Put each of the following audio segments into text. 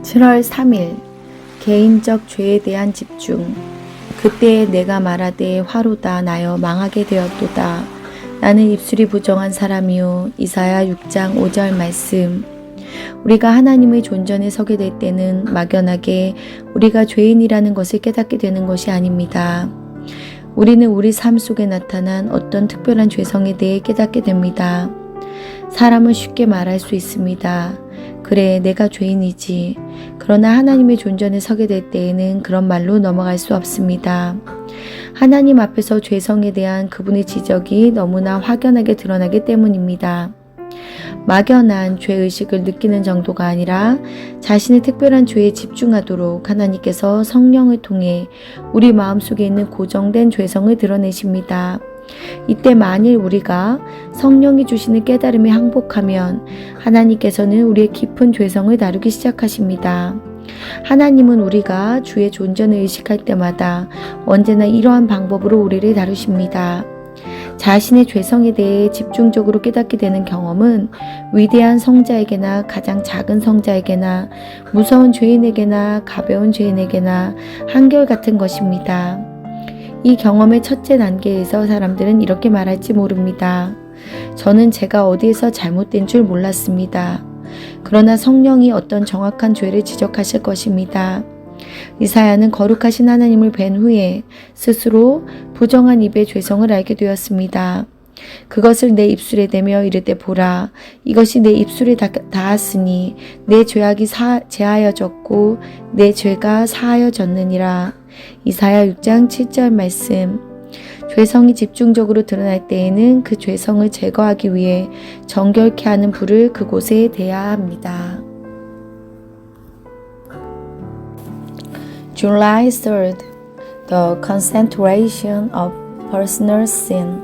7월 3일 개인적 죄에 대한 집중. 그때에 내가 말하되 화로다 나여 망하게 되었도다. 나는 입술이 부정한 사람이요. 이사야 6장 5절 말씀. 우리가 하나님의 존전에 서게 될 때는 막연하게 우리가 죄인이라는 것을 깨닫게 되는 것이 아닙니다. 우리는 우리 삶 속에 나타난 어떤 특별한 죄성에 대해 깨닫게 됩니다. 사람은 쉽게 말할 수 있습니다. 그래, 내가 죄인이지. 그러나 하나님의 존전에 서게 될 때에는 그런 말로 넘어갈 수 없습니다. 하나님 앞에서 죄성에 대한 그분의 지적이 너무나 확연하게 드러나기 때문입니다. 막연한 죄의식을 느끼는 정도가 아니라 자신의 특별한 죄에 집중하도록 하나님께서 성령을 통해 우리 마음속에 있는 고정된 죄성을 드러내십니다. 이때 만일 우리가 성령이 주시는 깨달음에 항복하면 하나님께서는 우리의 깊은 죄성을 다루기 시작하십니다. 하나님은 우리가 주의 존전을 의식할 때마다 언제나 이러한 방법으로 우리를 다루십니다. 자신의 죄성에 대해 집중적으로 깨닫게 되는 경험은 위대한 성자에게나 가장 작은 성자에게나 무서운 죄인에게나 가벼운 죄인에게나 한결같은 것입니다. 이 경험의 첫째 단계에서 사람들은 이렇게 말할지 모릅니다. 저는 제가 어디에서 잘못된 줄 몰랐습니다. 그러나 성령이 어떤 정확한 죄를 지적하실 것입니다. 이사야는 거룩하신 하나님을 뵌 후에 스스로 부정한 입의 죄성을 알게 되었습니다. 그것을 내 입술에 대며 이르되 보라, 이것이 내 입술에 닿았으니 내 죄악이 제하여졌고 내 죄가 사하여졌느니라. 이사야 6장 7절 말씀. 죄성이 집중적으로 드러날 때에는 그 죄성을 제거하기 위해 정결케 하는 불을 그곳에 대야 합니다. July 3rd. The concentration of personal sin.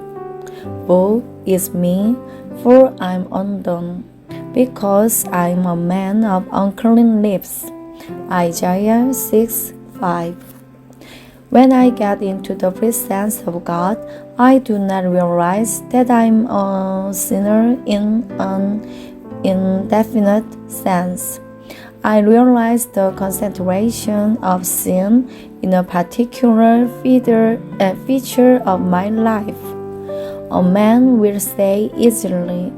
Woe is me, for I'm undone, because I'm a man of unclean lips. Isaiah 6:5. When I get into the presence of God, I do not realize that I'm a sinner in an indefinite sense. I realize the concentration of sin in a particular feature of my life. A man will say easily,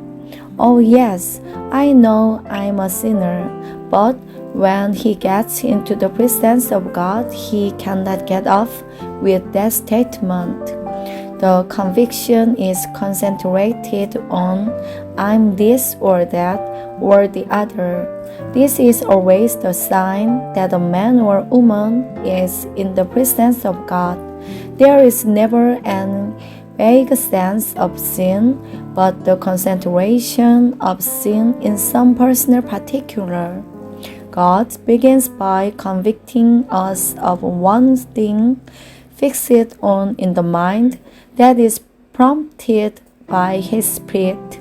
"Oh yes, I know I'm a sinner," but when he gets into the presence of God, he cannot get off with that statement. The conviction is concentrated on I'm this or that or the other. This is always the sign that a man or woman is in the presence of God. There is never an vague sense of sin, but the concentration of sin in some personal particular. God begins by convicting us of one thing, fix it on in the mind, that is prompted by His Spirit.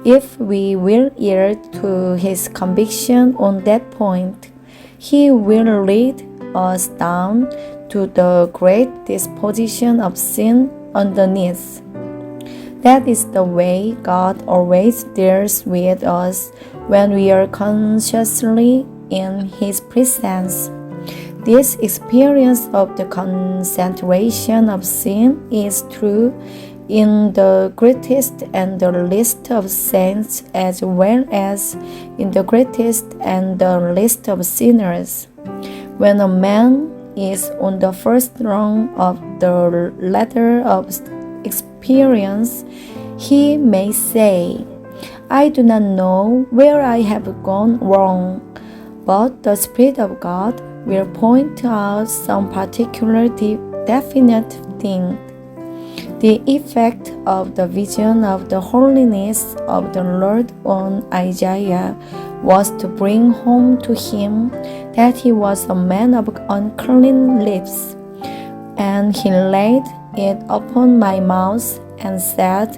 If we will yield to His conviction on that point, He will lead us down to the great disposition of sin underneath. That is the way God always deals with us when we are consciously in His presence. This experience of the concentration of sin is true in the greatest and the least of saints, as well as in the greatest and the least of sinners. When a man is on the first rung of the ladder of experience, he may say, "I do not know where I have gone wrong," but the Spirit of God will point out some particular definite thing. The effect of the vision of the holiness of the Lord on Isaiah was to bring home to him that he was a man of unclean lips. And he laid it upon my mouth and said,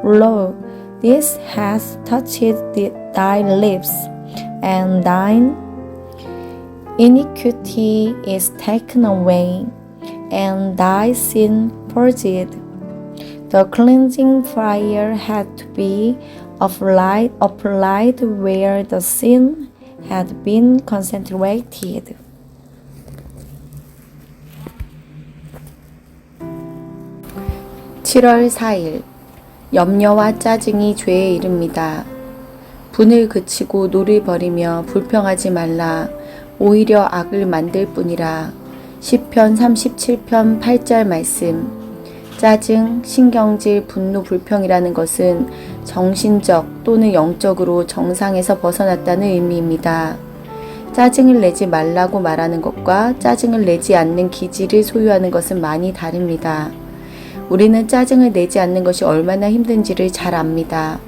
Lo, this hath touched thy lips, and thine iniquity is taken away, and thy sin purged. The cleansing fire had to be applied where the sin had been concentrated. 7월 4일 염려와 짜증이 죄에 이릅니다. 분을 그치고 노를 버리며 불평하지 말라. 오히려 악을 만들 뿐이라. 시편 37편 8절 말씀. 짜증, 신경질, 분노, 불평이라는 것은 정신적 또는 영적으로 정상에서 벗어났다는 의미입니다. 짜증을 내지 말라고 말하는 것과 짜증을 내지 않는 기질을 소유하는 것은 많이 다릅니다. 우리는 짜증을 내지 않는 것이 얼마나 힘든지를 잘 압니다.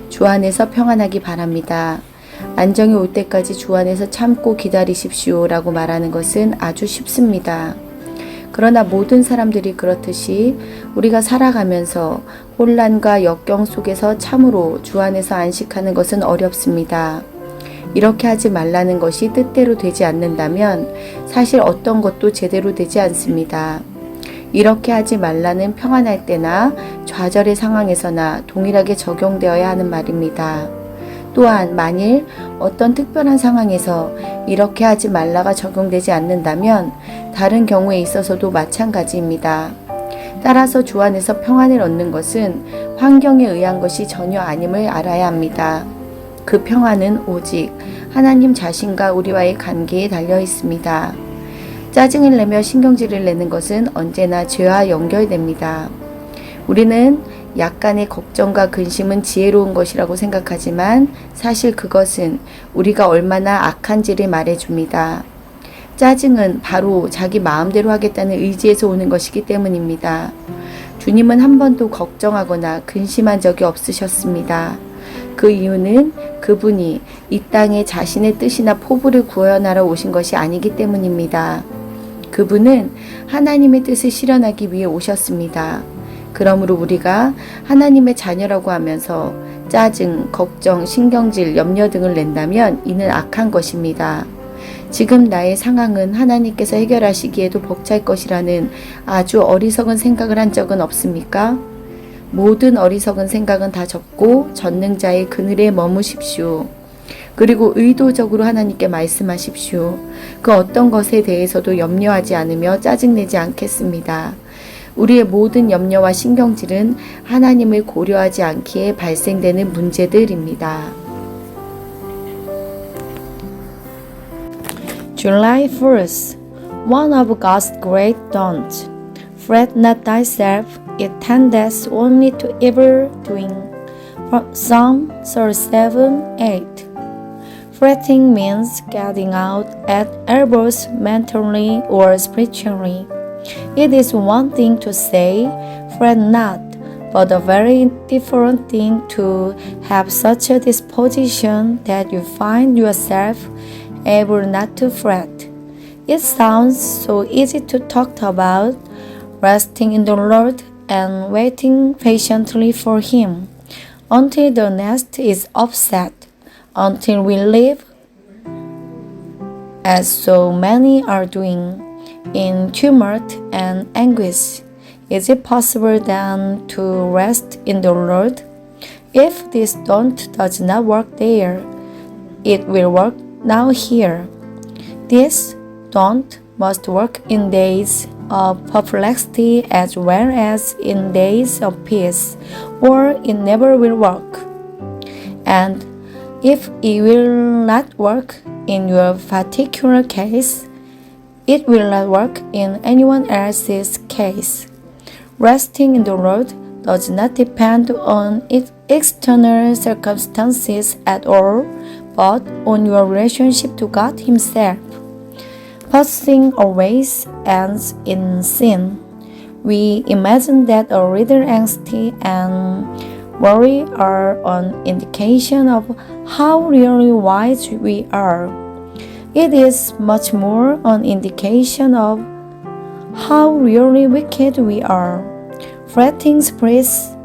주 안에서 평안하기 바랍니다. 안정이 올 때까지 주 안에서 참고 기다리십시오 라고 말하는 것은 아주 쉽습니다. 그러나 모든 사람들이 그렇듯이 우리가 살아가면서 혼란과 역경 속에서 참으로 주 안에서 안식하는 것은 어렵습니다. 이렇게 하지 말라는 것이 뜻대로 되지 않는다면 사실 어떤 것도 제대로 되지 않습니다. 이렇게 하지 말라는 평안할 때나 좌절의 상황에서나 동일하게 적용되어야 하는 말입니다. 또한 만일 어떤 특별한 상황에서 이렇게 하지 말라가 적용되지 않는다면 다른 경우에 있어서도 마찬가지입니다. 따라서 주 안에서 평안을 얻는 것은 환경에 의한 것이 전혀 아님을 알아야 합니다. 그 평안은 오직 하나님 자신과 우리와의 관계에 달려 있습니다. 짜증을 내며 신경질을 내는 것은 언제나 죄와 연결됩니다. 우리는 약간의 걱정과 근심은 지혜로운 것이라고 생각하지만 사실 그것은 우리가 얼마나 악한지를 말해줍니다. 짜증은 바로 자기 마음대로 하겠다는 의지에서 오는 것이기 때문입니다. 주님은 한 번도 걱정하거나 근심한 적이 없으셨습니다. 그 이유는 그분이 이 땅에 자신의 뜻이나 포부를 구현하러 오신 것이 아니기 때문입니다. 그분은 하나님의 뜻을 실현하기 위해 오셨습니다. 그러므로 우리가 하나님의 자녀라고 하면서 짜증, 걱정, 신경질, 염려 등을 낸다면 이는 악한 것입니다. 지금 나의 상황은 하나님께서 해결하시기에도 벅찰 것이라는 아주 어리석은 생각을 한 적은 없습니까? 모든 어리석은 생각은 다 접고 전능자의 그늘에 머무십시오. 그리고 의도적으로 하나님께 말씀하십시오. 그 어떤 것에 대해서도 염려하지 않으며 짜증내지 않겠습니다. 우리의 모든 염려와 신경질은 하나님을 고려하지 않기에 발생되는 문제들입니다. July 1st. One of God's great don'ts. Fret not thyself, it tendeth only to evil doing. Psalm 37:8. Fretting means getting out at elbows mentally or spiritually. It is one thing to say, fret not, but a very different thing to have such a disposition that you find yourself able not to fret. It sounds so easy to talk about, resting in the Lord and waiting patiently for Him until the nest is upset, until we live, as so many are doing, in tumult and anguish. Is it possible then to rest in the Lord? If this don't does not work there, it will work now here. This don't must work in days of perplexity as well as in days of peace, or it never will work. And if it will not work in your particular case, it will not work in anyone else's case. Resting in the Lord does not depend on external circumstances at all, but on your relationship to God Himself. Pursuing always ends in sin. We imagine that a little anxiety and worry are an indication of how really wise we are. It is much more an indication of how really wicked we are. Fretting springs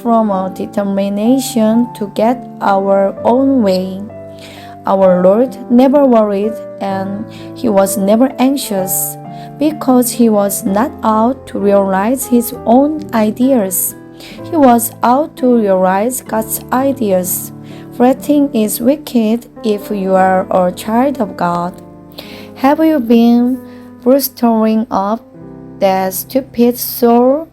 from a determination to get our own way. Our Lord never worried and He was never anxious because He was not out to realize His own ideas. He was out to realize God's ideas. Fretting is wicked if you are a child of God. Have you been bolstering up that stupid soul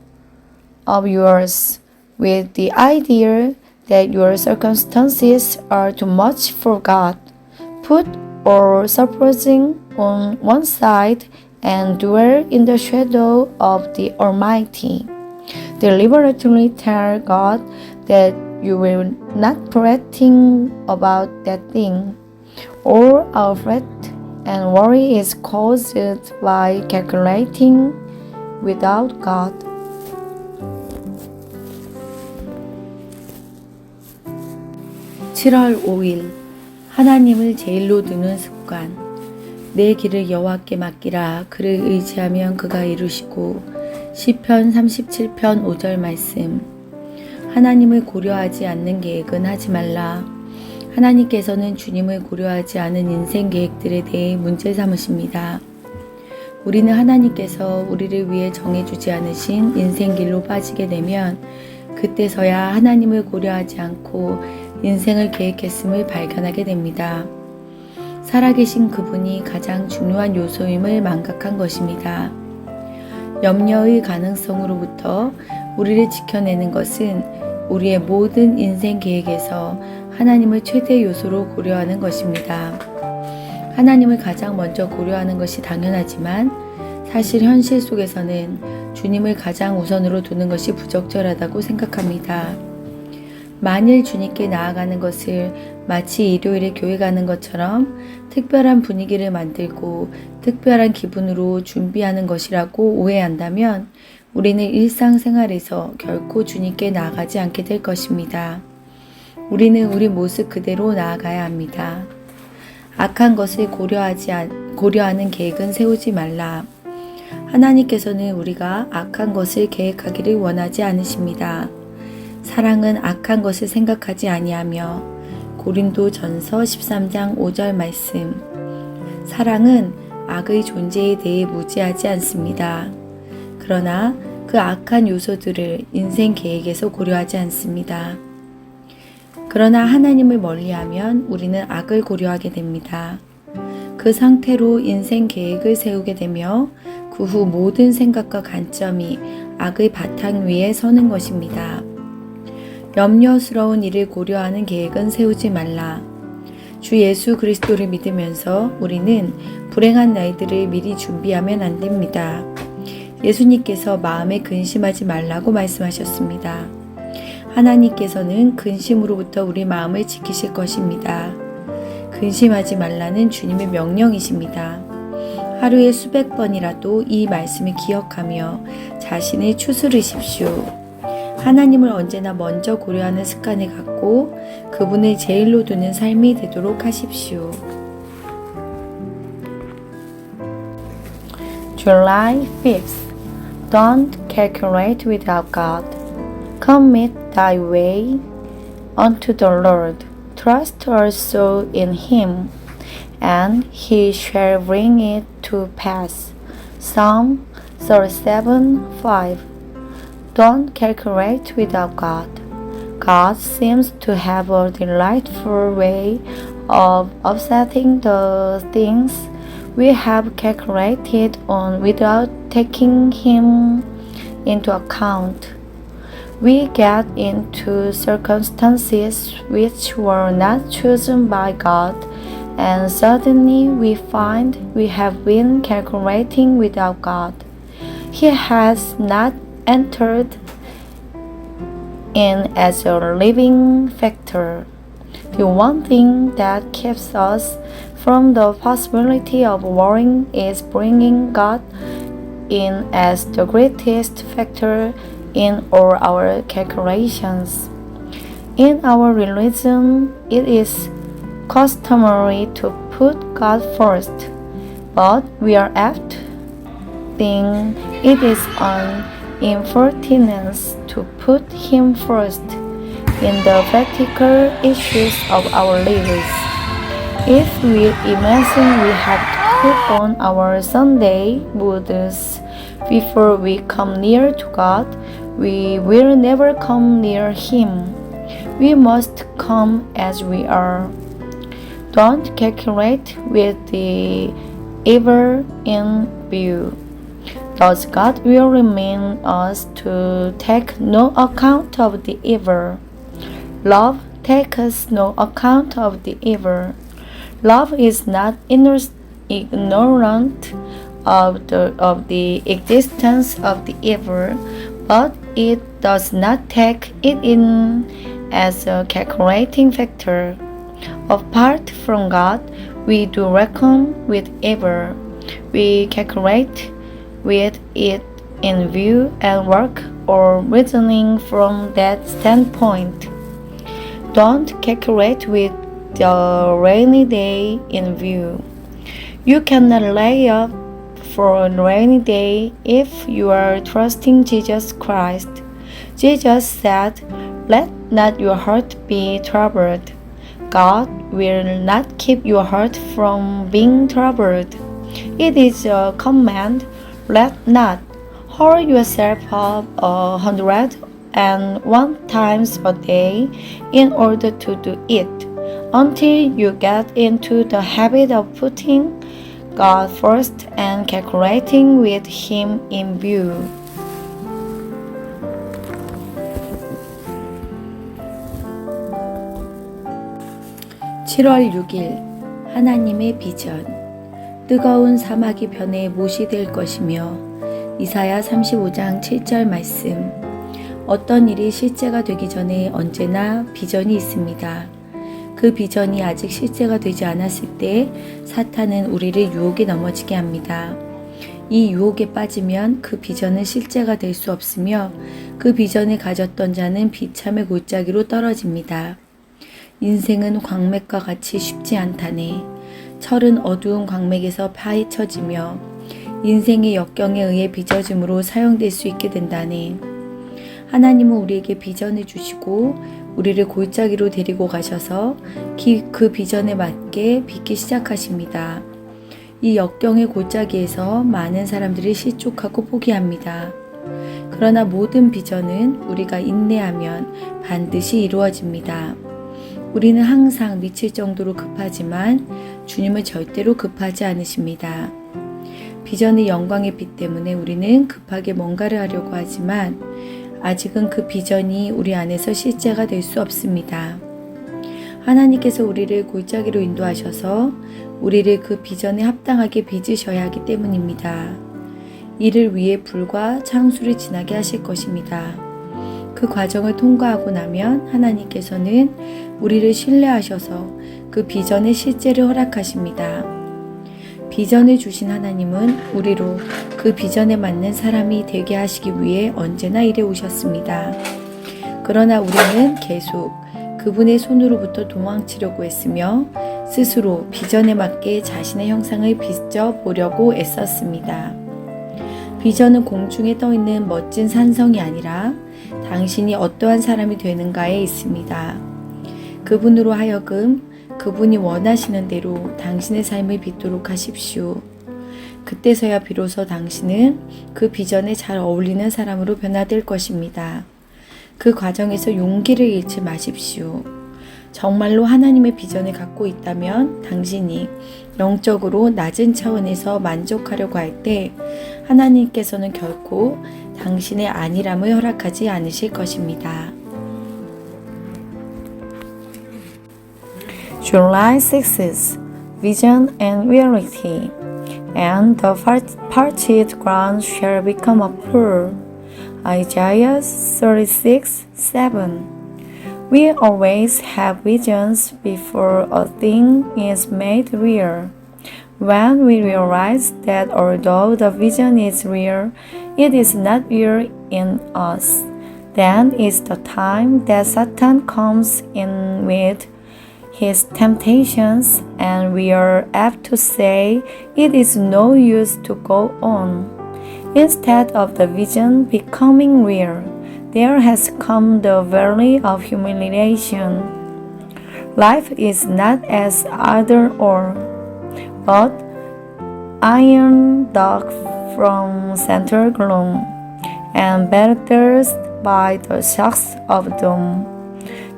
of yours with the idea that your circumstances are too much for God? Put all supposing on one side and dwell in the shadow of the Almighty. Deliberately tell God that you will not fretting about that thing. All our fret and worry is caused by calculating without God. (7월 5일) 하나님을 제일로 두는 습관. 내 길을 여호와께 맡기라. 그를 의지하면 그가 이루시고. 시편 37편 5절 말씀. 하나님을 고려하지 않는 계획은 하지 말라. 하나님께서는 주님을 고려하지 않은 인생 계획들에 대해 문제 삼으십니다. 우리는 하나님께서 우리를 위해 정해주지 않으신 인생 길로 빠지게 되면 그때서야 하나님을 고려하지 않고 인생을 계획했음을 발견하게 됩니다. 살아계신 그분이 가장 중요한 요소임을 망각한 것입니다. 염려의 가능성으로부터 우리를 지켜내는 것은 우리의 모든 인생 계획에서 하나님을 최대 요소로 고려하는 것입니다. 하나님을 가장 먼저 고려하는 것이 당연하지만 사실 현실 속에서는 주님을 가장 우선으로 두는 것이 부적절하다고 생각합니다. 만일 주님께 나아가는 것을 마치 일요일에 교회 가는 것처럼 특별한 분위기를 만들고 특별한 기분으로 준비하는 것이라고 오해한다면 우리는 일상생활에서 결코 주님께 나아가지 않게 될 것입니다. 우리는 우리 모습 그대로 나아가야 합니다. 악한 것을 고려하는 계획은 세우지 말라. 하나님께서는 우리가 악한 것을 계획하기를 원하지 않으십니다. 사랑은 악한 것을 생각하지 아니하며. 고린도전서 13장 5절 말씀. 사랑은 악의 존재에 대해 무지하지 않습니다. 그러나 그 악한 요소들을 인생 계획에서 고려하지 않습니다. 그러나 하나님을 멀리하면 우리는 악을 고려하게 됩니다. 그 상태로 인생 계획을 세우게 되며 그 후 모든 생각과 관점이 악의 바탕 위에 서는 것입니다. 염려스러운 일을 고려하는 계획은 세우지 말라. 주 예수 그리스도를 믿으면서 우리는 불행한 날들을 미리 준비하면 안 됩니다. 예수님께서 마음에 근심하지 말라고 말씀하셨습니다. 하나님께서는 근심으로부터 우리 마음을 지키실 것입니다. 근심하지 말라는 주님의 명령이십니다. 하루에 수백 번이라도 이 말씀을 기억하며 자신을 추스르십시오. 하나님을 언제나 먼저 고려하는 습관을 갖고 그분을 제일로 두는 삶이 되도록 하십시오. July 5th. Don't calculate without God. Commit thy way unto the Lord. Trust also in him, and he shall bring it to pass. Psalm 37:5. Don't calculate without God. God seems to have a delightful way of offsetting the things we have calculated on without taking him into account. We get into circumstances which were not chosen by God, and suddenly we find we have been calculating without God. He has not entered in as a living factor. The one thing that keeps us from the possibility of worrying is bringing God in as the greatest factor in all our calculations. In our religion, it is customary to put God first, but we are apt to think it is an impertinence to put Him first in the practical issues of our lives. If we imagine we have to put on our Sunday boots before we come near to God, we will never come near Him. We must come as we are. Don't calculate with the evil in view. Thus God will remain us to take no account of the evil. Love takes no account of the evil. Love is not ignorant of the existence of the evil, but it does not take it in as a calculating factor. Apart from God, we do reckon with evil. We calculate with it in view and work or reasoning from that standpoint. Don't calculate with the rainy day in view. You cannot lay up for a rainy day if you are trusting Jesus Christ. Jesus said, "Let not your heart be troubled." God will not keep your heart from being troubled. It is a command, "Let not." Hurl yourself up 101 times a day in order to do it, until you get into the habit of putting God first and calculating with Him in view. (7월 6일) 하나님의 비전. 뜨거운 사막이 변해 못이 될 것이며. 이사야 35장 7절 말씀. 어떤 일이 실제가 되기 전에 언제나 비전이 있습니다. 그 비전이 아직 실제가 되지 않았을 때 사탄은 우리를 유혹에 넘어지게 합니다. 이 유혹에 빠지면 그 비전은 실제가 될 수 없으며 그 비전을 가졌던 자는 비참의 골짜기로 떨어집니다. 인생은 광맥과 같이 쉽지 않다네. 철은 어두운 광맥에서 파헤쳐지며 인생의 역경에 의해 빚어짐으로 사용될 수 있게 된다네. 하나님은 우리에게 비전을 주시고 우리를 골짜기로 데리고 가셔서 그 비전에 맞게 빚기 시작하십니다. 이 역경의 골짜기에서 많은 사람들이 실족하고 포기합니다. 그러나 모든 비전은 우리가 인내하면 반드시 이루어집니다. 우리는 항상 미칠 정도로 급하지만 주님은 절대로 급하지 않으십니다. 비전의 영광의 빛 때문에 우리는 급하게 뭔가를 하려고 하지만 아직은 그 비전이 우리 안에서 실제가 될 수 없습니다. 하나님께서 우리를 골짜기로 인도하셔서 우리를 그 비전에 합당하게 빚으셔야 하기 때문입니다. 이를 위해 불과 창수를 지나게 하실 것입니다. 그 과정을 통과하고 나면 하나님께서는 우리를 신뢰하셔서 그 비전의 실제를 허락하십니다. 비전을 주신 하나님은 우리로 그 비전에 맞는 사람이 되게 하시기 위해 언제나 일해 오셨습니다. 그러나 우리는 계속 그분의 손으로부터 도망치려고 했으며 스스로 비전에 맞게 자신의 형상을 빚어 보려고 애썼습니다. 비전은 공중에 떠 있는 멋진 산성이 아니라 당신이 어떠한 사람이 되는가에 있습니다. 그분으로 하여금 그분이 원하시는 대로 당신의 삶을 빚도록 하십시오. 그때서야 비로소 당신은 그 비전에 잘 어울리는 사람으로 변화될 것입니다. 그 과정에서 용기를 잃지 마십시오. 정말로 하나님의 비전을 갖고 있다면 당신이 영적으로 낮은 차원에서 만족하려고 할 때 하나님께서는 결코 당신의 안일함을 허락하지 않으실 것입니다. July 6th, Vision and Reality, and the parched ground shall become a pool. Isaiah 36:7. We always have visions before a thing is made real. When we realize that although the vision is real, it is not real in us, then is the time that Satan comes in with his temptations, and we are apt to say it is no use to go on. Instead of the vision becoming real, there has come the valley of humiliation. Life is not as either or, but iron dark from central gloom, and battered by the shocks of doom.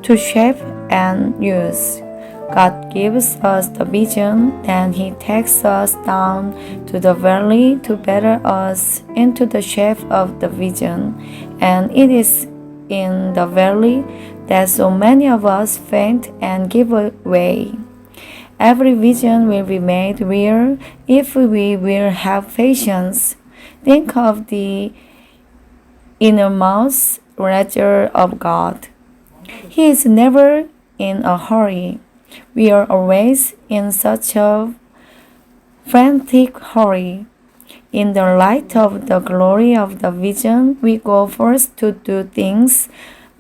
to shape and use. God gives us the vision, then He takes us down to the valley to better us into the shape of the vision. And it is in the valley that so many of us faint and give way. Every vision will be made real if we will have patience. Think of the innermost treasure of God. He is never in a hurry. We are always in such a frantic hurry. In the light of the glory of the vision, we go first to do things,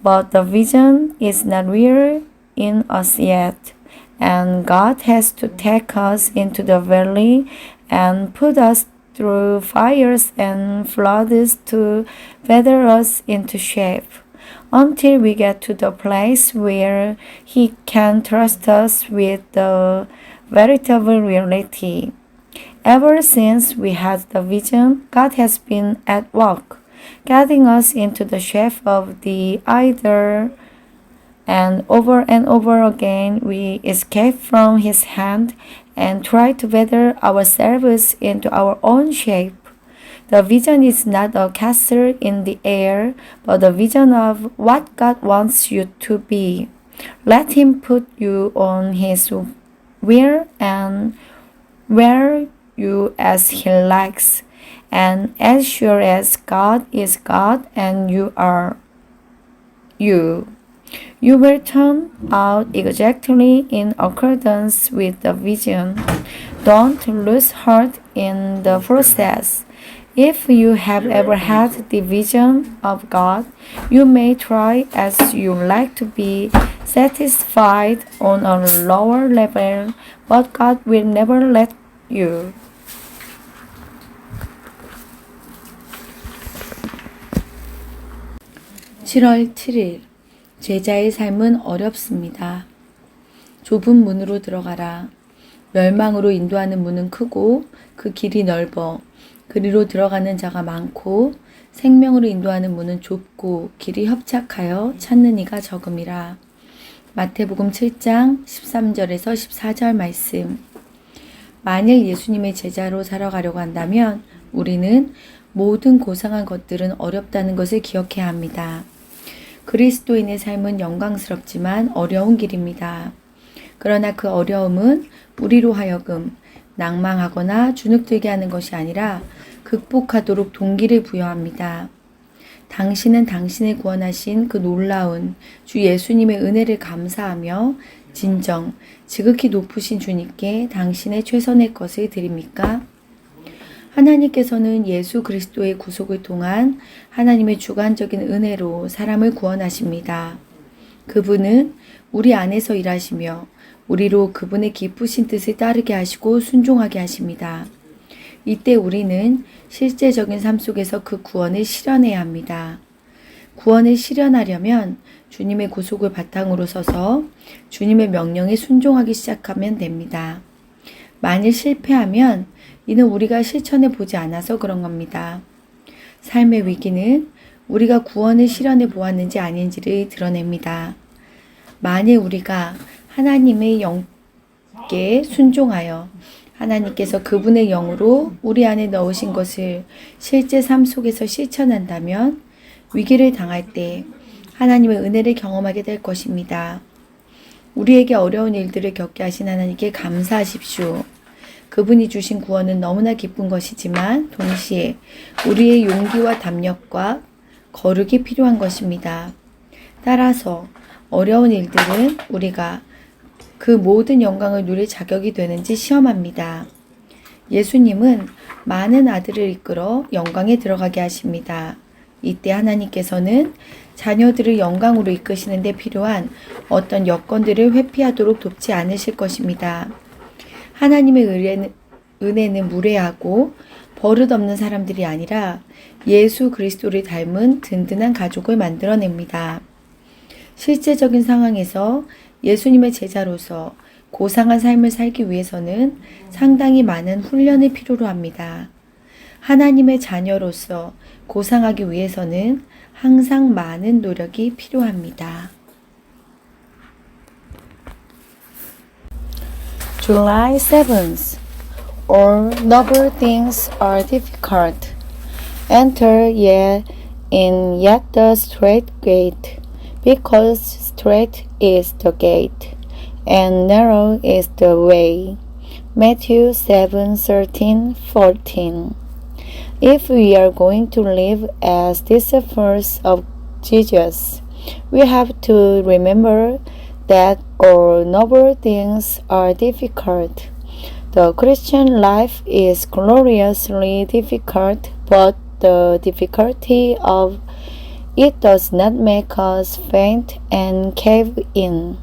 but the vision is not real in us yet, and God has to take us into the valley and put us through fires and floods to feather us into shape, until we get to the place where He can trust us with the veritable reality. Ever since we had the vision, God has been at work, getting us into the shape of the ideal, and over again we escape from His hand and try to better ourselves into our own shape. The vision is not a castle in the air, but the vision of what God wants you to be. Let Him put you on His wheel and wear you as He likes. And as sure as God is God and you are you, you will turn out exactly in accordance with the vision. Don't lose heart in the process. If you have ever had the vision of God, you may try as you like to be satisfied on a lower level, but God will never let you. (7월 7일) 제자의 삶은 어렵습니다. 좁은 문으로 들어가라. 멸망으로 인도하는 문은 크고 그 길이 넓어 그리로 들어가는 자가 많고 생명으로 인도하는 문은 좁고 길이 협착하여 찾는 이가 적음이라. 마태복음 7장 13절에서 14절 말씀. 만일 예수님의 제자로 살아가려고 한다면 우리는 모든 고상한 것들은 어렵다는 것을 기억해야 합니다. 그리스도인의 삶은 영광스럽지만 어려운 길입니다. 그러나 그 어려움은 우리로 하여금 낭망하거나 주눅들게 하는 것이 아니라 극복하도록 동기를 부여합니다. 당신은 당신을 구원하신 그 놀라운 주 예수님의 은혜를 감사하며 진정 지극히 높으신 주님께 당신의 최선의 것을 드립니까? 하나님께서는 예수 그리스도의 구속을 통한 하나님의 주관적인 은혜로 사람을 구원하십니다. 그분은 우리 안에서 일하시며 우리로 그분의 기쁘신 뜻을 따르게 하시고 순종하게 하십니다. 이때 우리는 실제적인 삶 속에서 그 구원을 실현해야 합니다. 구원을 실현하려면 주님의 구속을 바탕으로 서서 주님의 명령에 순종하기 시작하면 됩니다. 만일 실패하면 이는 우리가 실천해 보지 않아서 그런 겁니다. 삶의 위기는 우리가 구원을 실현해 보았는지 아닌지를 드러냅니다. 만일 우리가 하나님의 영께 순종하여 하나님께서 그분의 영으로 우리 안에 넣으신 것을 실제 삶 속에서 실천한다면 위기를 당할 때 하나님의 은혜를 경험하게 될 것입니다. 우리에게 어려운 일들을 겪게 하신 하나님께 감사하십시오. 그분이 주신 구원은 너무나 기쁜 것이지만 동시에 우리의 용기와 담력과 거룩이 필요한 것입니다. 따라서 어려운 일들은 우리가 그 모든 영광을 누릴 자격이 되는지 시험합니다. 예수님은 많은 아들을 이끌어 영광에 들어가게 하십니다. 이때 하나님께서는 자녀들을 영광으로 이끄시는 데 필요한 어떤 여건들을 회피하도록 돕지 않으실 것입니다. 하나님의 은혜는 무례하고 버릇없는 사람들이 아니라 예수 그리스도를 닮은 든든한 가족을 만들어냅니다. 실제적인 상황에서 예수님의 제자로서 고상한 삶을 살기 위해서는 상당히 많은 훈련을 필요로 합니다. 하나님의 자녀로서 고상하기 위해서는 항상 많은 노력이 필요합니다. July 7th. All noble things are difficult. Enter yet the strait gate, because strait is the gate, and narrow is the way. Matthew 7:13-14. If we are going to live as disciples of Jesus, we have to remember that all noble things are difficult. The Christian life is gloriously difficult, but the difficulty of it does not make us faint and cave in.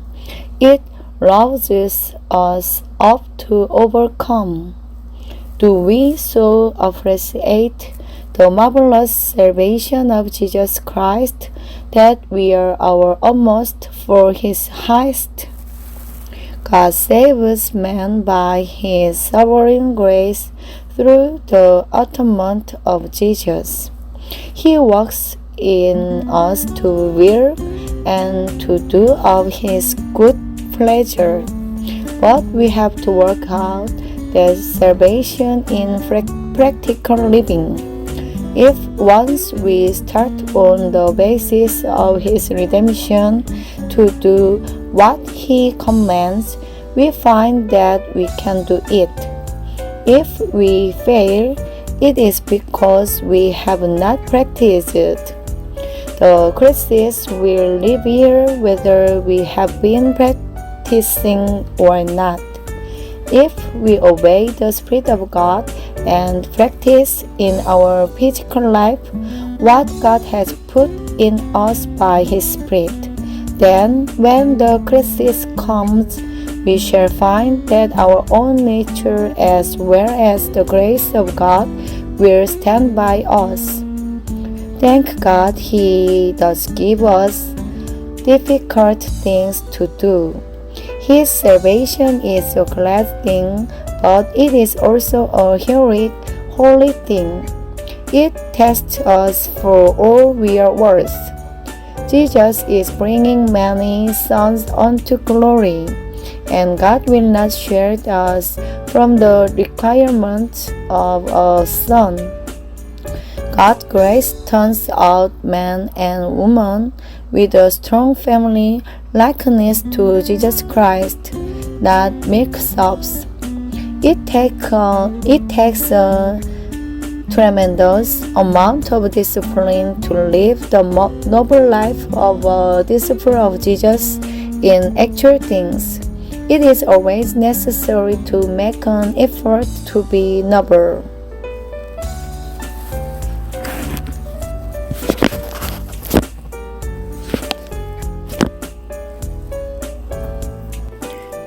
It rouses us up to overcome. Do we so appreciate the marvelous salvation of Jesus Christ that we are our utmost for His highest? God saves man by His sovereign grace through the atonement of Jesus. He works in us to will and to do of His good pleasure, but we have to work out that salvation in practical living. If once we start on the basis of His redemption to do what He commands, we find that we can do it. If we fail, it is because we have not practiced it. The Christians will live here whether we have been practicing or not. If we obey the Spirit of God and practice in our physical life what God has put in us by His Spirit, then when the crisis comes, we shall find that our own nature as well as the grace of God will stand by us. Thank God He does give us difficult things to do. His salvation is a glad thing, but it is also a heroic, holy thing. It tests us for all we are worth. Jesus is bringing many sons unto glory, and God will not shield us from the requirements of a son. God's grace turns out man and woman with a strong family likeness to Jesus Christ, not mix-ups. It takes a tremendous amount of discipline to live the noble life of a disciple of Jesus in actual things. It is always necessary to make an effort to be noble.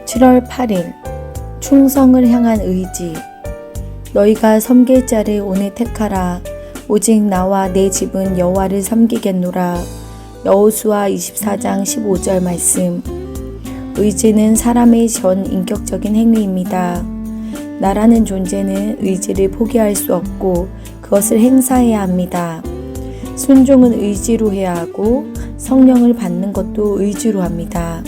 (7월 8일) 충성을 향한 의지. 너희가 섬길 자를 오늘 택하라. 오직 나와 내 집은 여호와를 섬기겠노라. 여호수아 24장 15절 말씀. 의지는 사람의 전 인격적인 행위입니다. 나라는 존재는 의지를 포기할 수 없고 그것을 행사해야 합니다. 순종은 의지로 해야 하고 성령을 받는 것도 의지로 합니다.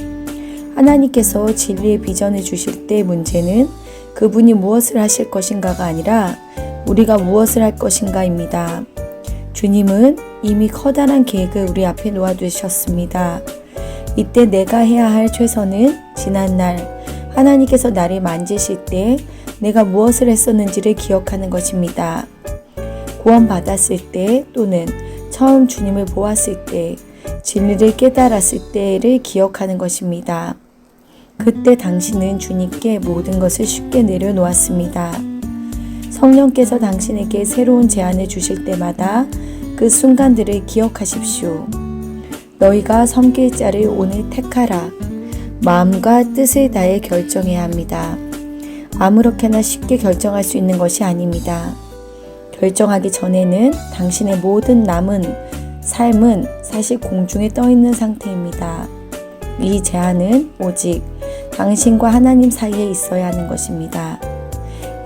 하나님께서 진리의 비전을 주실 때 문제는 그분이 무엇을 하실 것인가가 아니라 우리가 무엇을 할 것인가입니다. 주님은 이미 커다란 계획을 우리 앞에 놓아두셨습니다. 이때 내가 해야 할 최선은 지난날 하나님께서 나를 만지실 때 내가 무엇을 했었는지를 기억하는 것입니다. 구원받았을 때 또는 처음 주님을 보았을 때 진리를 깨달았을 때를 기억하는 것입니다. 그때 당신은 주님께 모든 것을 쉽게 내려놓았습니다. 성령께서 당신에게 새로운 제안을 주실 때마다 그 순간들을 기억하십시오. 너희가 섬길 자를 오늘 택하라. 마음과 뜻을 다해 결정해야 합니다. 아무렇게나 쉽게 결정할 수 있는 것이 아닙니다. 결정하기 전에는 당신의 모든 남은 삶은 사실 공중에 떠 있는 상태입니다. 이 제안은 오직 당신과 하나님 사이에 있어야 하는 것입니다.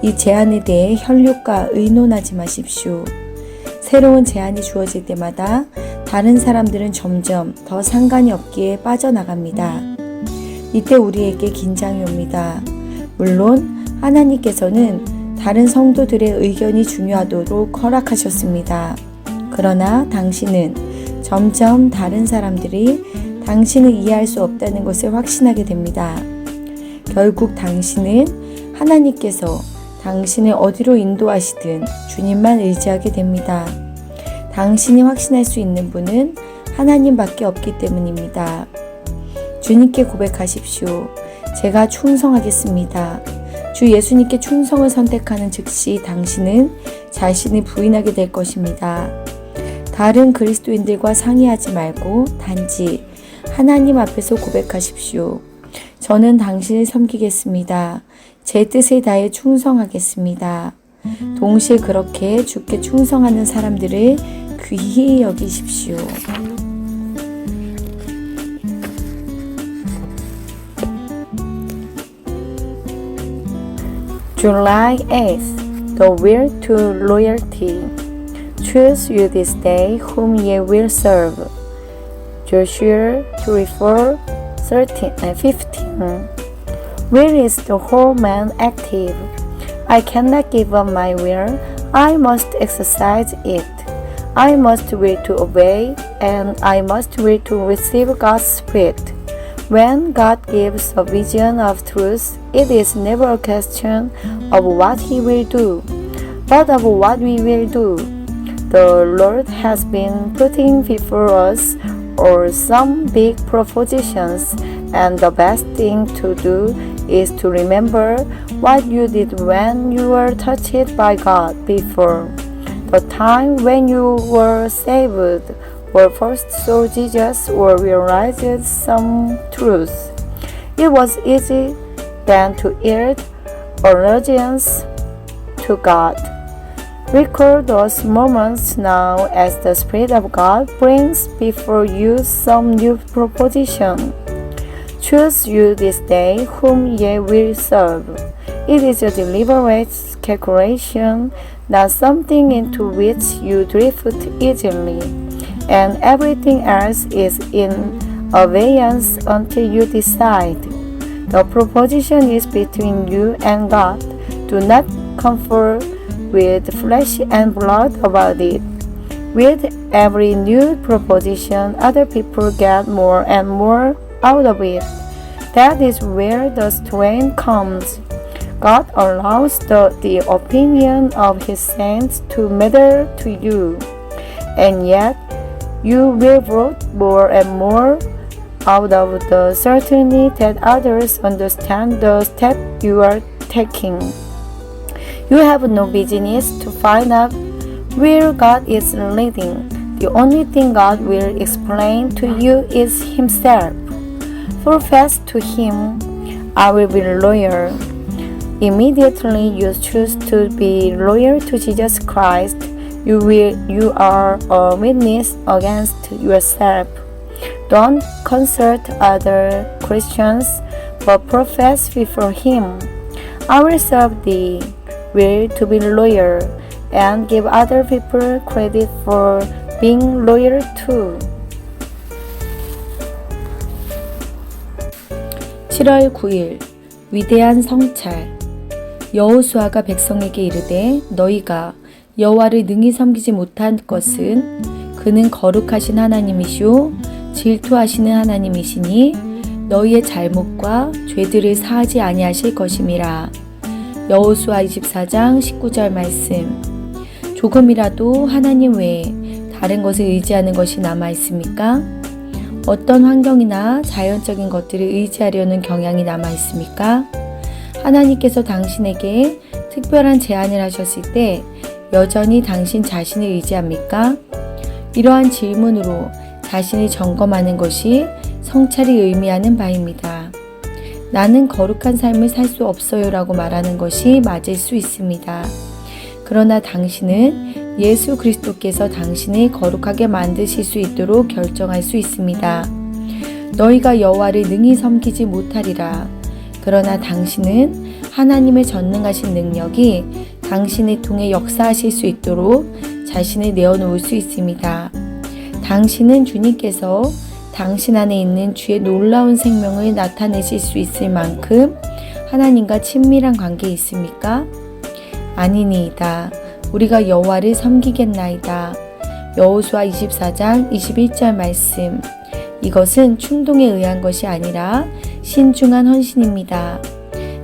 이 제안에 대해 혈육과 의논하지 마십시오. 새로운 제안이 주어질 때마다 다른 사람들은 점점 더 상관이 없기에 빠져나갑니다. 이때 우리에게 긴장이 옵니다. 물론 하나님께서는 다른 성도들의 의견이 중요하도록 허락하셨습니다. 그러나 당신은 점점 다른 사람들이 당신을 이해할 수 없다는 것을 확신하게 됩니다. 결국 당신은 하나님께서 당신을 어디로 인도하시든 주님만 의지하게 됩니다. 당신이 확신할 수 있는 분은 하나님밖에 없기 때문입니다. 주님께 고백하십시오. 제가 충성하겠습니다. 주 예수님께 충성을 선택하는 즉시 당신은 자신을 부인하게 될 것입니다. 다른 그리스도인들과 상의하지 말고 단지 하나님 앞에서 고백하십시오. 저는 당신을 섬기겠습니다. 제 뜻에 다해 충성하겠습니다. 동시에 그렇게 주께 충성하는 사람들을 귀히 여기십시오. July 8th. The will to loyalty. Choose you this day whom ye will serve. Joshua 24:15. Where is the whole man active? I cannot give up my will. I must exercise it. I must will to obey, and I must will to receive God's Spirit. When God gives a vision of truth, it is never a question of what He will do, but of what we will do. The Lord has been putting before us or some big propositions, and the best thing to do is to remember what you did when you were touched by God before. The time when you were saved, or first saw Jesus, or realized some truth. It was easy then to yield allegiance to God. Recall those moments now as the Spirit of God brings before you some new proposition. Choose you this day whom ye will serve. It is a deliberate calculation, not something into which you drift easily, and everything else is in abeyance until you decide. The proposition is between you and God. Do not confer with flesh and blood about it. With every new proposition, other people get more and more out of it. That is where the strain comes. God allows the opinion of His saints to matter to you, and yet you will get more and more out of the certainty that others understand the step you are taking. You have no business to find out where God is leading. The only thing God will explain to you is Himself. Profess to Him, I will be loyal. Immediately you choose to be loyal to Jesus Christ, you are a witness against yourself. Don't consult other Christians, but profess before Him. I will serve thee. Will to be loyal and give other people credit for being loyal too. 7월 9일 위대한 성찰. 여호수아가 백성에게 이르되 너희가 여호와를 능히 섬기지 못한 것은 그는 거룩하신 하나님이시오 질투하시는 하나님이시니 너희의 잘못과 죄들을 사하지 아니하실 것임이라. 여호수아 24장 19절 말씀. 조금이라도 하나님 외에 다른 것을 의지하는 것이 남아 있습니까? 어떤 환경이나 자연적인 것들을 의지하려는 경향이 남아 있습니까? 하나님께서 당신에게 특별한 제안을 하셨을 때 여전히 당신 자신을 의지합니까? 이러한 질문으로 자신을 점검하는 것이 성찰이 의미하는 바입니다. 나는 거룩한 삶을 살 수 없어요 라고 말하는 것이 맞을 수 있습니다. 그러나 당신은 예수 그리스도께서 당신을 거룩하게 만드실 수 있도록 결정할 수 있습니다. 너희가 여호와를 능히 섬기지 못하리라. 그러나 당신은 하나님의 전능하신 능력이 당신을 통해 역사하실 수 있도록 자신을 내어놓을 수 있습니다. 당신은 주님께서 당신 안에 있는 주의 놀라운 생명을 나타내실 수 있을 만큼 하나님과 친밀한 관계에 있습니까? 아니니이다. 우리가 여호와를 섬기겠나이다. 여호수아 24장 21절 말씀. 이것은 충동에 의한 것이 아니라 신중한 헌신입니다.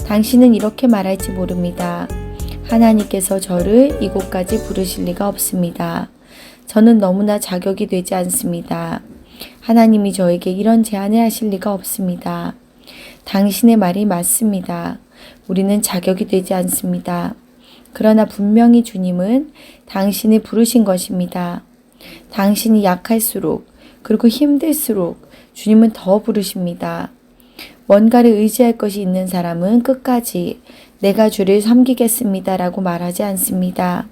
당신은 이렇게 말할지 모릅니다. 하나님께서 저를 이곳까지 부르실 리가 없습니다. 저는 너무나 자격이 되지 않습니다. 하나님이 저에게 이런 제안을 하실 리가 없습니다. 당신의 말이 맞습니다. 우리는 자격이 되지 않습니다. 그러나 분명히 주님은 당신을 부르신 것입니다. 당신이 약할수록 그리고 힘들수록 주님은 더 부르십니다. 뭔가를 의지할 것이 있는 사람은 끝까지 내가 주를 섬기겠습니다 라고 말하지 않습니다.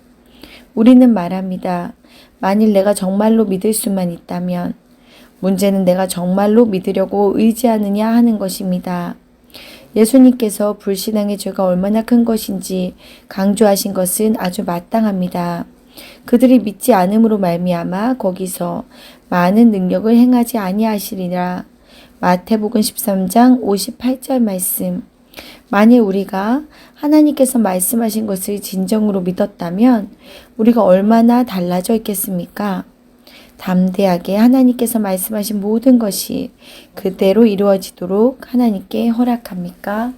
우리는 말합니다. 만일 내가 정말로 믿을 수만 있다면. 문제는 내가 정말로 믿으려고 의지하느냐 하는 것입니다. 예수님께서 불신앙의 죄가 얼마나 큰 것인지 강조하신 것은 아주 마땅합니다. 그들이 믿지 않음으로 말미암아 거기서 많은 능력을 행하지 아니하시리라. 마태복음 13장 58절 말씀. 만일 우리가 하나님께서 말씀하신 것을 진정으로 믿었다면 우리가 얼마나 달라져 있겠습니까? 담대하게 하나님께서 말씀하신 모든 것이 그대로 이루어지도록 하나님께 허락합니까?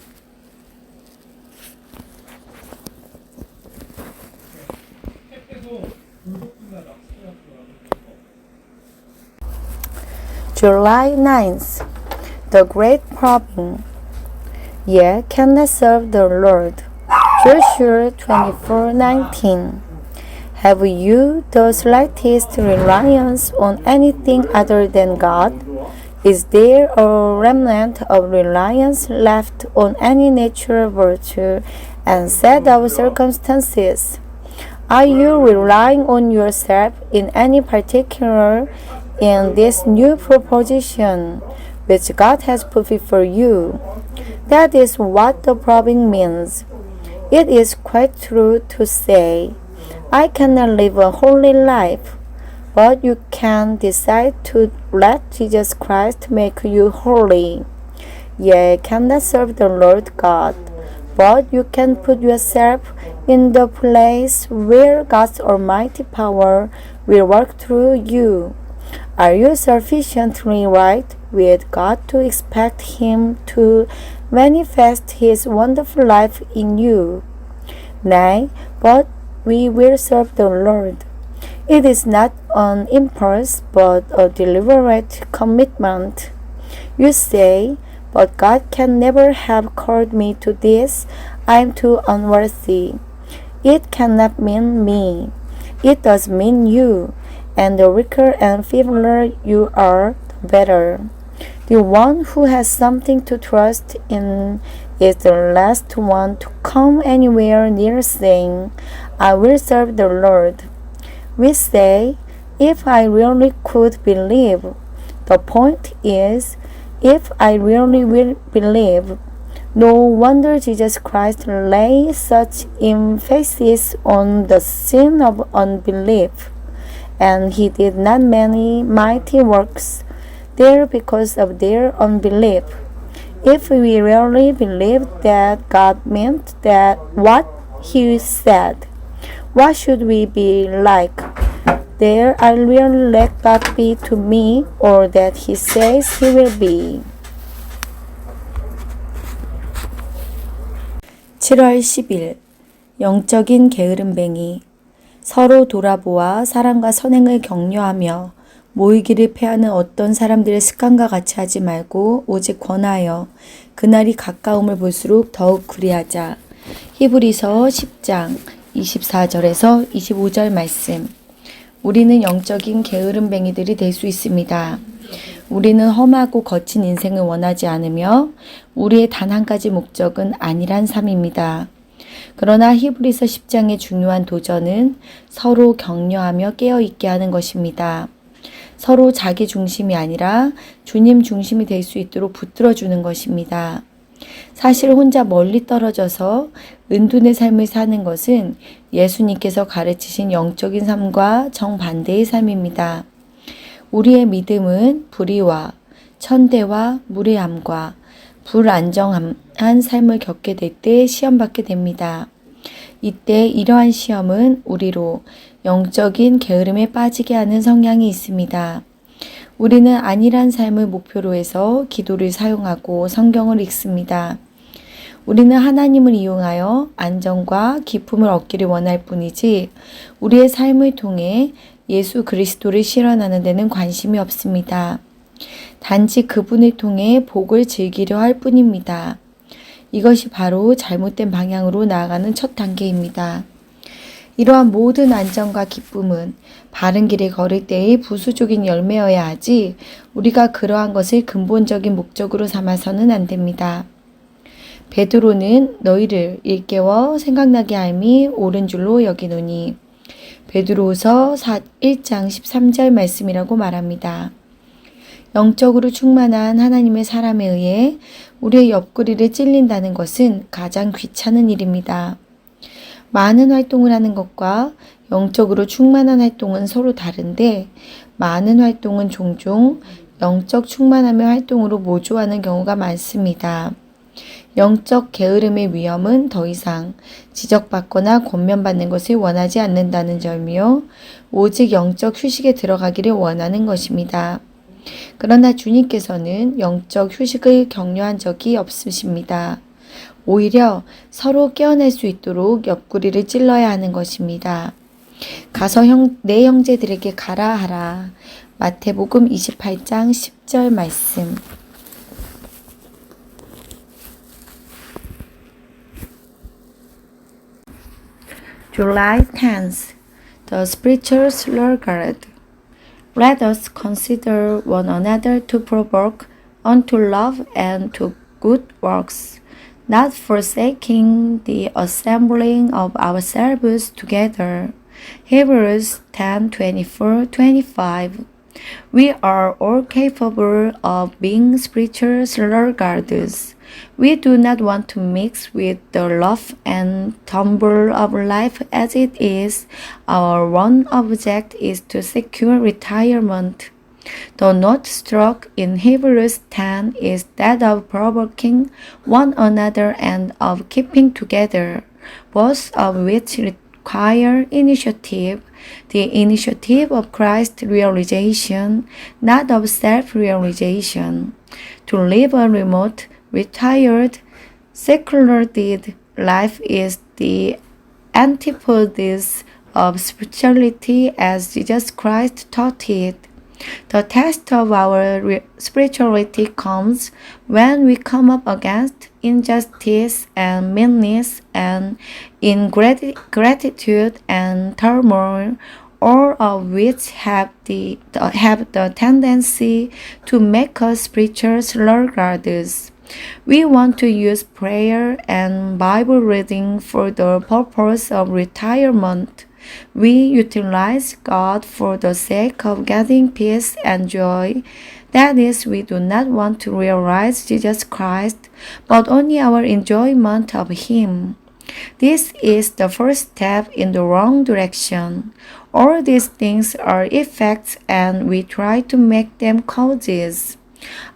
July 9th. The Great Problem. Ye cannot serve the Lord. Joshua 24:19. Have you the slightest reliance on anything other than God? Is there a remnant of reliance left on any natural virtue and set of circumstances? Are you relying on yourself in any particular in this new proposition which God has put before you? That is what the problem means. It is quite true to say, I cannot live a holy life, but you can decide to let Jesus Christ make you holy. Ye cannot serve the Lord God, but you can put yourself in the place where God's almighty power will work through you. Are you sufficiently right with God to expect Him to manifest His wonderful life in you? Nay, but we will serve the Lord. It is not an impulse, but a deliberate commitment. You say, but God can never have called me to this. I am too unworthy. It cannot mean me. It does mean you. And the weaker and feebler you are, the better. The one who has something to trust in is the last one to come anywhere near saying, I will serve the Lord. We say, if I really could believe. The point is, if I really will believe. No wonder Jesus Christ laid such emphasis on the sin of unbelief. And He did not many mighty works there because of their unbelief. If we really believed that God meant that what He said, what should we be like? There I will let God be to me, or that He says He will be. 7월 10일 영적인 게으름뱅이. 서로 돌아보아 사랑과 선행을 격려하며 모이기를 패하는 어떤 사람들의 습관과 같이 하지 말고 오직 권하여 그날이 가까움을 볼수록 더욱 그리하자. 히브리서 10장 24절에서 25절 말씀. 우리는 영적인 게으름뱅이들이 될 수 있습니다. 우리는 험하고 거친 인생을 원하지 않으며 우리의 단 한 가지 목적은 안일한 삶입니다. 그러나 히브리서 10장의 중요한 도전은 서로 격려하며 깨어있게 하는 것입니다. 서로 자기 중심이 아니라 주님 중심이 될 수 있도록 붙들어주는 것입니다. 사실 혼자 멀리 떨어져서 은둔의 삶을 사는 것은 예수님께서 가르치신 영적인 삶과 정반대의 삶입니다. 우리의 믿음은 불의와 천대와 무례함과 불안정한 삶을 겪게 될 때 시험받게 됩니다. 이때 이러한 시험은 우리로 영적인 게으름에 빠지게 하는 성향이 있습니다. 우리는 안일한 삶을 목표로 해서 기도를 사용하고 성경을 읽습니다. 우리는 하나님을 이용하여 안정과 기쁨을 얻기를 원할 뿐이지 우리의 삶을 통해 예수 그리스도를 실현하는 데는 관심이 없습니다. 단지 그분을 통해 복을 즐기려 할 뿐입니다. 이것이 바로 잘못된 방향으로 나아가는 첫 단계입니다. 이러한 모든 안정과 기쁨은 바른 길에 걸을 때의 부수적인 열매여야 하지 우리가 그러한 것을 근본적인 목적으로 삼아서는 안 됩니다. 베드로는 너희를 일깨워 생각나게 함이 옳은 줄로 여기노니 베드로후서 1장 13절 말씀이라고 말합니다. 영적으로 충만한 하나님의 사람에 의해 우리의 옆구리를 찔린다는 것은 가장 귀찮은 일입니다. 많은 활동을 하는 것과 영적으로 충만한 활동은 서로 다른데 많은 활동은 종종 영적 충만함의 활동으로 모조하는 경우가 많습니다. 영적 게으름의 위험은 더 이상 지적받거나 권면받는 것을 원하지 않는다는 점이요. 오직 영적 휴식에 들어가기를 원하는 것입니다. 그러나 주님께서는 영적 휴식을 격려한 적이 없으십니다. 오히려 서로 깨어날 수 있도록 옆구리를 찔러야 하는 것입니다. 가서 내 형제들에게 가라 하라. 마태복음 28장 10절 말씀. July 10th. The spiritual sluggard. Let us consider one another to provoke unto love and to good works, not forsaking the assembling of ourselves together. Hebrews 10:24-25. We are all capable of being spiritual sluggards. We do not want to mix with the rough and tumble of life as it is. Our one object is to secure retirement. The note struck in Hebrews 10 is that of provoking one another and of keeping together, both of which require initiative, the initiative of Christ's realization, not of self-realization. To live a remote, retired, secluded life is the antipodes of spirituality as Jesus Christ taught it. The test of our spirituality comes when we come up against injustice and meanness and ingratitude and turmoil, all of which have the tendency to make us spiritual sluggards. We want to use prayer and Bible reading for the purpose of retirement. We utilize God for the sake of getting peace and joy. That is, we do not want to realize Jesus Christ, but only our enjoyment of Him. This is the first step in the wrong direction. All these things are effects and we try to make them causes.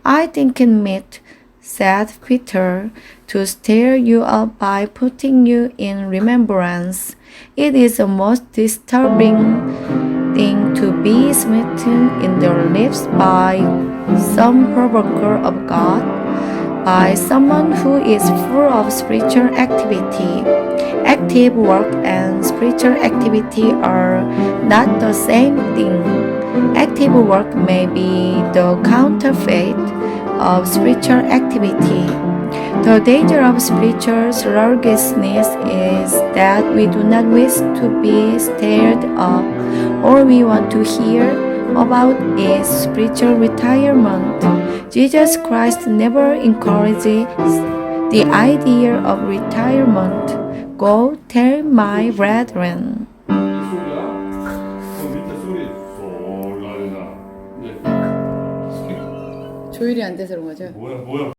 I think it meet, said Peter, to stir you up by putting you in remembrance. It is a most disturbing thing to be smitten in the lips by some provoker of God, by someone who is full of spiritual activity. Active work and spiritual activity are not the same thing. Active work may be the counterfeit of spiritual activity. The danger of spiritual sluggishness is that we do not wish to be stirred up. All we want to hear about is spiritual retirement. Jesus Christ never encourages the idea of retirement. Go tell my brethren. 소리야? 그 밑에 소리 쏠라리나. 조율이 안 돼서 그런 거죠? 뭐야?